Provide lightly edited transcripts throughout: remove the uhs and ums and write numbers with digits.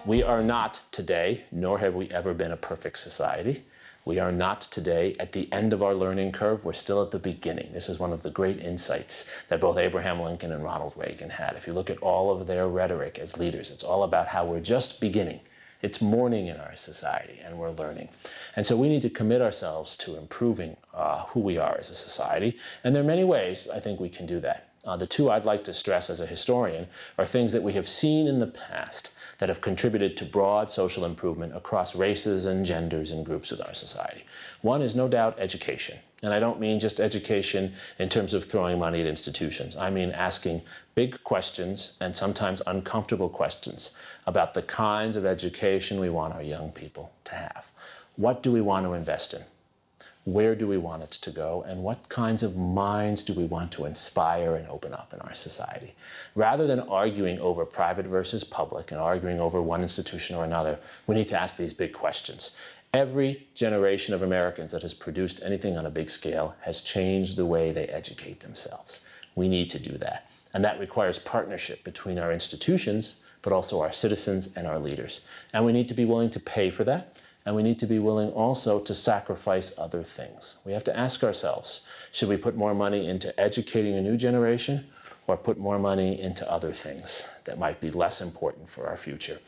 We are not today, nor have we ever been, a perfect society. We are not today at the end of our learning curve. We're still at the beginning. This is one of the great insights that both Abraham Lincoln and Ronald Reagan had. If you look at all of their rhetoric as leaders, it's all about how we're just beginning. It's morning in our society, and we're learning. And so we need to commit ourselves to improving who we are as a society. And there are many ways I think we can do that. The two I'd like to stress as a historian are things that we have seen in the past that have contributed to broad social improvement across races and genders and groups within our society. One is no doubt education. And I don't mean just education in terms of throwing money at institutions. I mean asking big questions and sometimes uncomfortable questions about the kinds of education we want our young people to have. What do we want to invest in? Where do we want it to go, and what kinds of minds do we want to inspire and open up in our society? Rather than arguing over private versus public and arguing over one institution or another, we need to ask these big questions. Every generation of Americans that has produced anything on a big scale has changed the way they educate themselves. We need to do that. And that requires partnership between our institutions, but also our citizens and our leaders. And we need to be willing to pay for that. And we need to be willing also to sacrifice other things. We have to ask ourselves, should we put more money into educating a new generation or put more money into other things that might be less important for our future?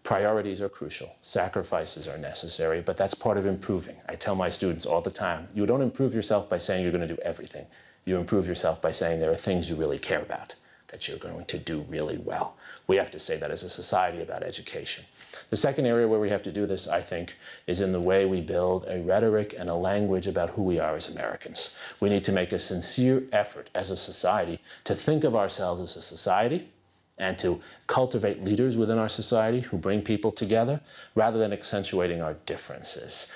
Priorities are crucial. Sacrifices are necessary, but that's part of improving. I tell my students all the time, you don't improve yourself by saying you're going to do everything. You improve yourself by saying there are things you really care about, that you're going to do really well. We have to say that as a society about education. The second area where we have to do this, I think, is in the way we build a rhetoric and a language about who we are as Americans. We need to make a sincere effort as a society to think of ourselves as a society and to cultivate leaders within our society who bring people together rather than accentuating our differences.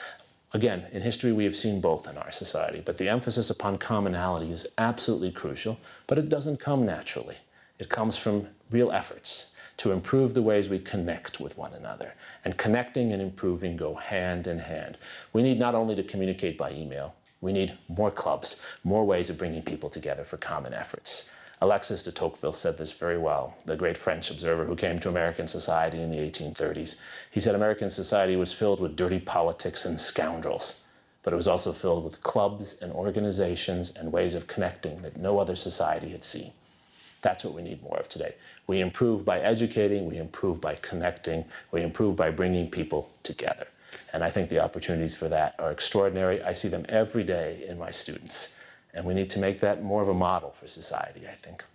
Again, in history, we have seen both in our society, but the emphasis upon commonality is absolutely crucial, but it doesn't come naturally. It comes from real efforts to improve the ways we connect with one another. And connecting and improving go hand in hand. We need not only to communicate by email, we need more clubs, more ways of bringing people together for common efforts. Alexis de Tocqueville said this very well, the great French observer who came to American society in the 1830s. He said American society was filled with dirty politics and scoundrels, but it was also filled with clubs and organizations and ways of connecting that no other society had seen. That's what we need more of today. We improve by educating, we improve by connecting, we improve by bringing people together. And I think the opportunities for that are extraordinary. I see them every day in my students. And we need to make that more of a model for society, I think.